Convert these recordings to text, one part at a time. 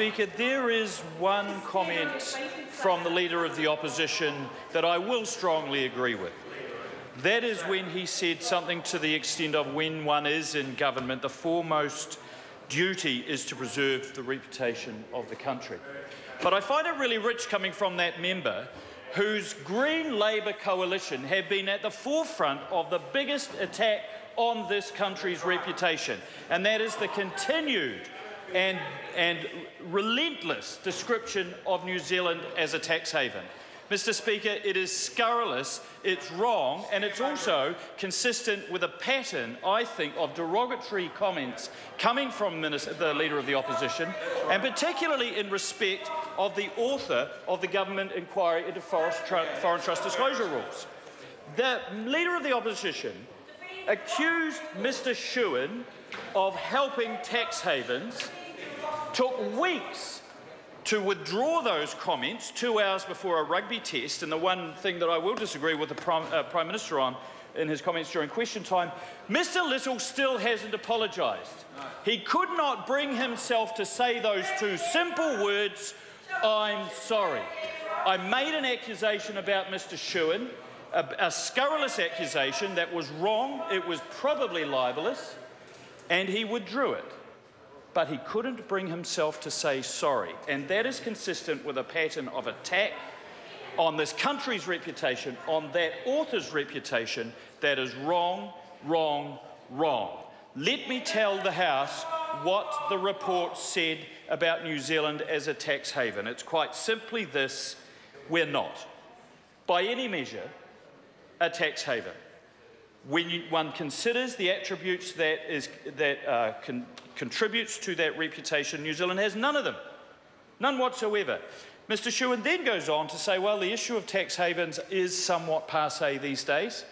Speaker, there is one comment from the Leader of the Opposition that I will strongly agree with. That is when he said something to the extent of when one is in government, the foremost duty is to preserve the reputation of the country. But I find it really rich coming from that member whose Green Labour coalition have been at the forefront of the biggest attack on this country's reputation, and that is the continued and relentless description of New Zealand as a tax haven. Mr. Speaker, it is scurrilous, it's wrong, and it's also consistent with a pattern, I think, of derogatory comments coming from the Leader of the Opposition, and particularly in respect of the author of the government inquiry into foreign trust disclosure rules. The Leader of the Opposition accused Mr. Shewan of helping tax havens, took weeks to withdraw those comments 2 hours before a rugby test, and the one thing that I will disagree with the Prime Minister on in his comments during question time, Mr. Little still hasn't apologised. He could not bring himself to say those two simple words, "I'm sorry." I made an accusation about Mr. Shewan, a scurrilous accusation that was wrong, it was probably libellous, and he withdrew it. But he couldn't bring himself to say sorry, and that is consistent with a pattern of attack on this country's reputation, on that author's reputation, that is wrong, wrong, wrong. Let me tell the House what the report said about New Zealand as a tax haven. It's quite simply this: we're not, by any measure, a tax haven. When one considers the attributes that contributes to that reputation, New Zealand has none of them, none whatsoever. Mr. Shewan then goes on to say, well, the issue of tax havens is somewhat passé these days.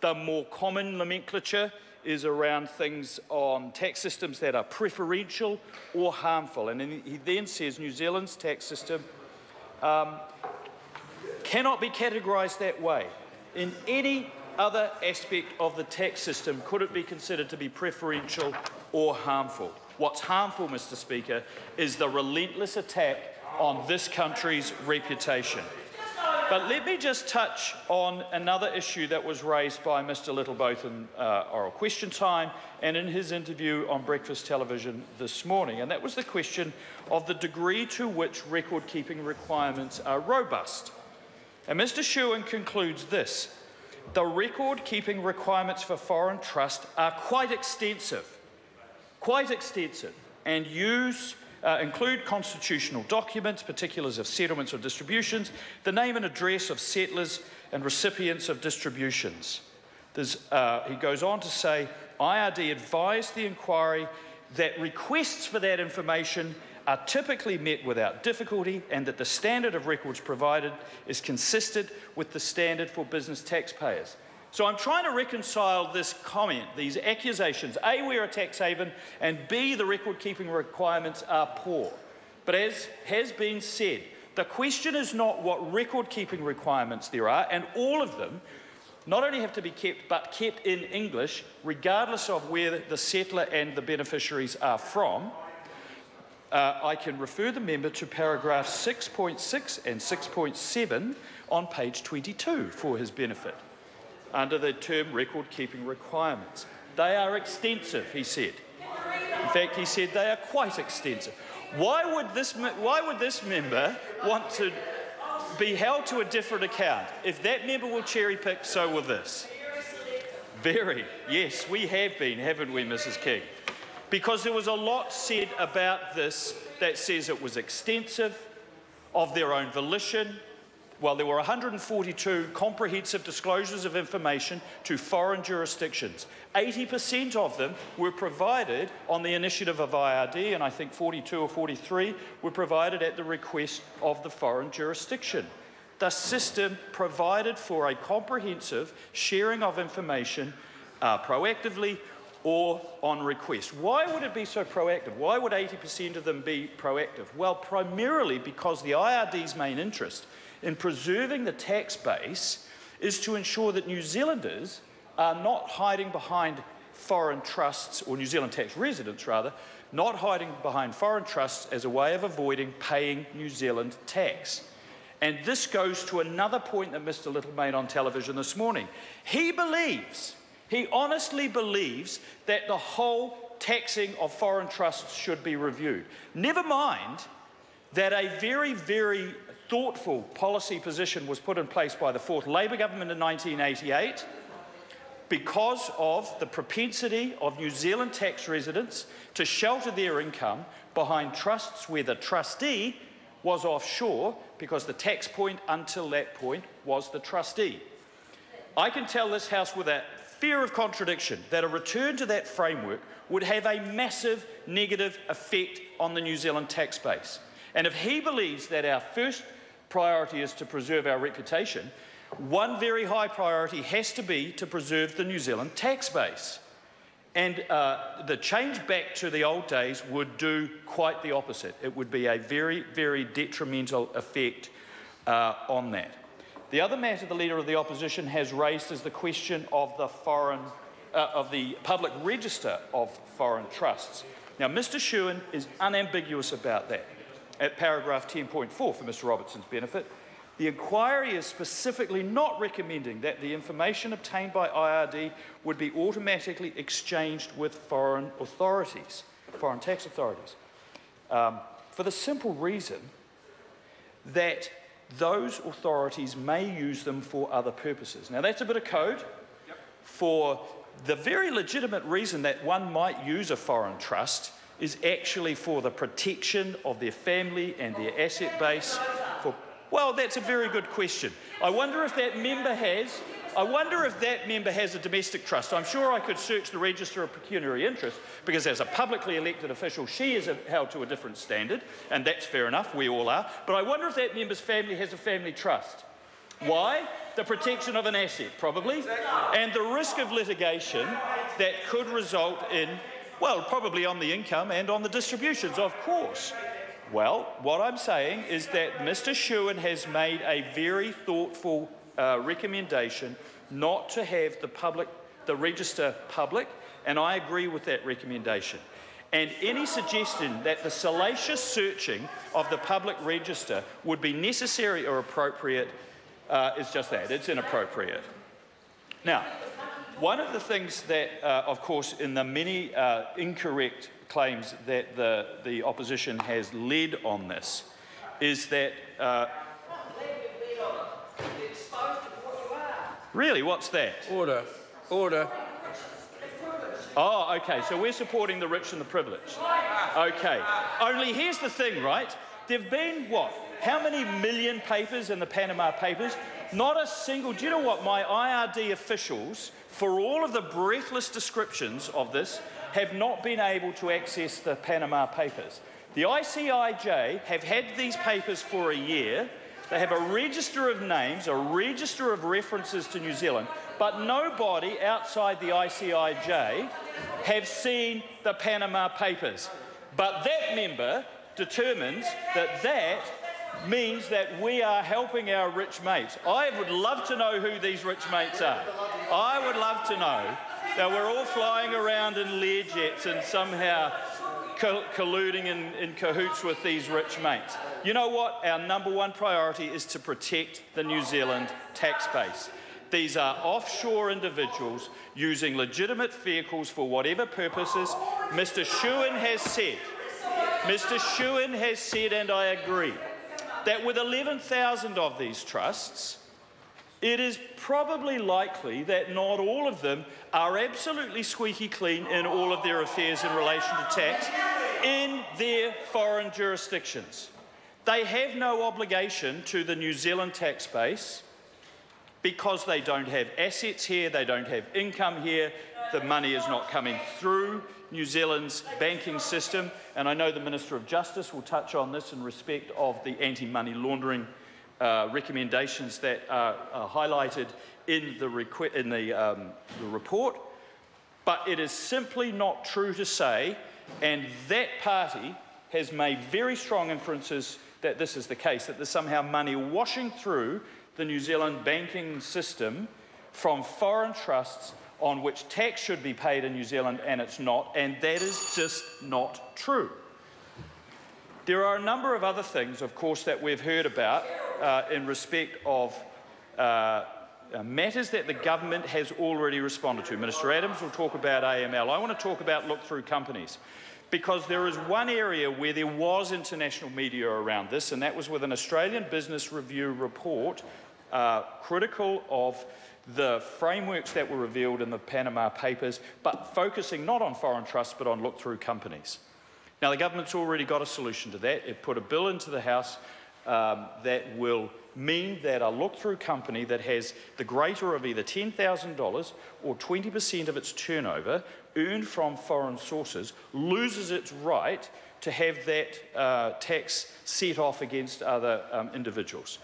The more common nomenclature is around things on tax systems that are preferential or harmful. And he then says New Zealand's tax system cannot be categorised that way. In any other aspect of the tax system could it be considered to be preferential or harmful. What's harmful, Mr. Speaker, is the relentless attack on this country's reputation. But let me just touch on another issue that was raised by Mr. Little both in oral question time and in his interview on breakfast television this morning, and that was the question of the degree to which record-keeping requirements are robust. And Mr. Shewan concludes this: the record-keeping requirements for foreign trust are quite extensive, and include constitutional documents, particulars of settlements or distributions, the name and address of settlers and recipients of distributions. He goes on to say, IRD advised the inquiry that requests for that information are typically met without difficulty, and that the standard of records provided is consistent with the standard for business taxpayers. So I'm trying to reconcile this comment, these accusations, A, we're a tax haven, and B, the record-keeping requirements are poor. But as has been said, the question is not what record-keeping requirements there are, and all of them not only have to be kept, but kept in English, regardless of where the settler and the beneficiaries are from. I can refer the member to paragraphs 6.6 and 6.7 on page 22 for his benefit, under the term record-keeping requirements. They are extensive, he said. In fact, he said they are quite extensive. Why would this member want to be held to a different account? If that member will cherry-pick, so will this. Very. Yes, we have been, haven't we, Mrs. King? Because there was a lot said about this that says it was extensive, of their own volition. Well, there were 142 comprehensive disclosures of information to foreign jurisdictions. 80% of them were provided on the initiative of IRD, and I think 42 or 43 were provided at the request of the foreign jurisdiction. The system provided for a comprehensive sharing of information proactively or on request. Why would it be so proactive? Why would 80% of them be proactive? Well, primarily because the IRD's main interest in preserving the tax base is to ensure that New Zealanders are not hiding behind foreign trusts, or New Zealand tax residents rather, not hiding behind foreign trusts as a way of avoiding paying New Zealand tax. And this goes to another point that Mr. Little made on television this morning. He honestly believes that the whole taxing of foreign trusts should be reviewed. Never mind that a very, very thoughtful policy position was put in place by the fourth Labour government in 1988 because of the propensity of New Zealand tax residents to shelter their income behind trusts where the trustee was offshore, because the tax point until that point was the trustee. I can tell this House without fear of contradiction that a return to that framework would have a massive negative effect on the New Zealand tax base. And if he believes that our first priority is to preserve our reputation, one very high priority has to be to preserve the New Zealand tax base. And the change back to the old days would do quite the opposite. It would be a very, very detrimental effect on that. The other matter the Leader of the Opposition has raised is the question of the public register of foreign trusts. Now, Mr. Shewan is unambiguous about that at paragraph 10.4 for Mr. Robertson's benefit. The inquiry is specifically not recommending that the information obtained by IRD would be automatically exchanged with foreign tax authorities, for the simple reason that those authorities may use them for other purposes. Now, that's a bit of code for the very legitimate reason that one might use a foreign trust is actually for the protection of their family and their asset base. Well, that's a very good question. I wonder if that member has a domestic trust. I'm sure I could search the register of pecuniary interest, because as a publicly elected official, she is held to a different standard, and that's fair enough, we all are. But I wonder if that member's family has a family trust. Why? The protection of an asset, probably, and the risk of litigation that could result in, well, probably on the income and on the distributions, of course. Well, what I'm saying is that Mr. Shewan has made a very thoughtful recommendation not to have the register public, and I agree with that recommendation. And any suggestion that the salacious searching of the public register would be necessary or appropriate is just that. It's inappropriate. Now, one of the things that, of course, in the many incorrect claims that the opposition has led on this is that... Really, what's that? Order. Order. Oh, OK, so we're supporting the rich and the privileged. OK. Only here's the thing, right? There've been, what, how many million papers in the Panama Papers? Not a single... Do you know what? My IRD officials, for all of the breathless descriptions of this, have not been able to access the Panama Papers. The ICIJ have had these papers for a year. They have a register of names, a register of references to New Zealand, but nobody outside the ICIJ have seen the Panama Papers. But that member determines that that means that we are helping our rich mates. I would love to know who these rich mates are. I would love to know that we're all flying around in Learjets and somehow colluding in cahoots with these rich mates. You know what? Our number one priority is to protect the New Zealand tax base. These are offshore individuals using legitimate vehicles for whatever purposes. Mr. Shewan has said, and I agree, that with 11,000 of these trusts, it is probably likely that not all of them are absolutely squeaky clean in all of their affairs in relation to tax in their foreign jurisdictions. They have no obligation to the New Zealand tax base because they don't have assets here, they don't have income here, the money is not coming through New Zealand's banking system. And I know the Minister of Justice will touch on this in respect of the anti-money laundering recommendations that are highlighted in the report. But it is simply not true to say, and that party has made very strong inferences that this is the case, that there's somehow money washing through the New Zealand banking system from foreign trusts on which tax should be paid in New Zealand and it's not, and that is just not true. There are a number of other things, of course, that we've heard about in respect of matters that the government has already responded to. Minister Adams will talk about AML. I want to talk about look-through companies, because there is one area where there was international media around this, and that was with an Australian Business Review report critical of the frameworks that were revealed in the Panama Papers, but focusing not on foreign trusts but on look-through companies. Now, the government's already got a solution to that. It put a bill into the House that will mean that a look-through company that has the greater of either $10,000 or 20% of its turnover earned from foreign sources loses its right to have that tax set off against other individuals.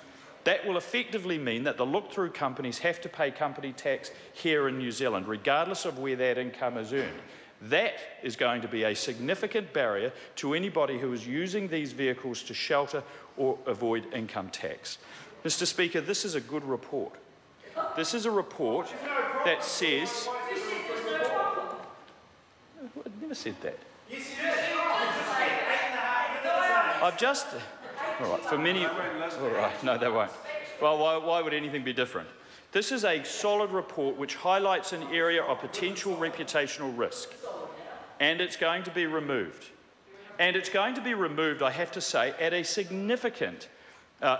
That will effectively mean that the look-through companies have to pay company tax here in New Zealand, regardless of where that income is earned. That is going to be a significant barrier to anybody who is using these vehicles to shelter or avoid income tax. Mr. Speaker, this is a good report. This is a report that says... I never said that. I've just... All right, for many... All right, no, they won't. Well, why would anything be different? This is a solid report which highlights an area of potential reputational risk, and it's going to be removed. And it's going to be removed, I have to say, at a significant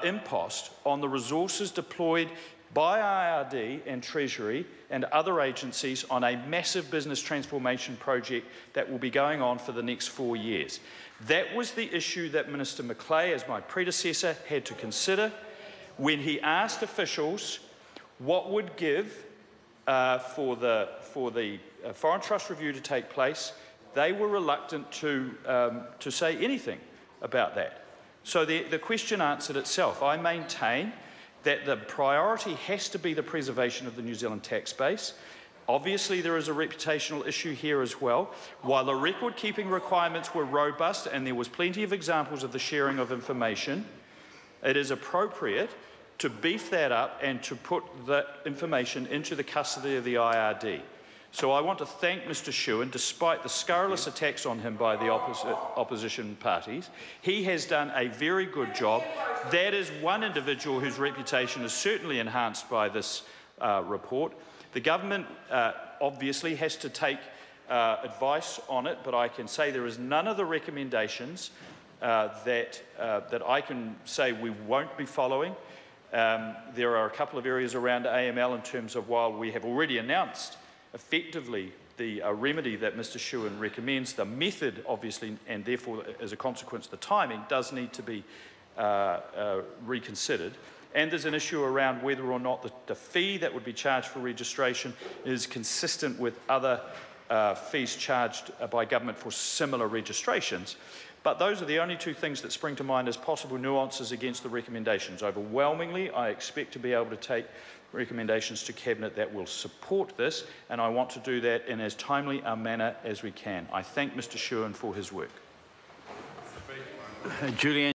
impost on the resources deployed by IRD and Treasury and other agencies on a massive business transformation project that will be going on for the next 4 years. That was the issue that Minister Macleay, as my predecessor, had to consider when he asked officials what would give for the Foreign Trust Review to take place. They were reluctant to say anything about that. So the question answered itself. I maintain that the priority has to be the preservation of the New Zealand tax base. Obviously, there is a reputational issue here as well. While the record-keeping requirements were robust and there was plenty of examples of the sharing of information, it is appropriate to beef that up and to put that information into the custody of the IRD. So I want to thank Mr. Shewan. Despite the scurrilous attacks on him by the opposition parties, he has done a very good job. That is one individual whose reputation is certainly enhanced by this report. The government obviously has to take advice on it, but I can say there is none of the recommendations that I can say we won't be following. There are a couple of areas around AML in terms of, while we have already announced effectively the remedy that Mr. Shewan recommends, the method obviously, and therefore as a consequence the timing, does need to be reconsidered. And there's an issue around whether or not the fee that would be charged for registration is consistent with other fees charged by government for similar registrations. But those are the only two things that spring to mind as possible nuances against the recommendations. Overwhelmingly, I expect to be able to take recommendations to Cabinet that will support this, and I want to do that in as timely a manner as we can. I thank Mr. Shewan for his work. Julian.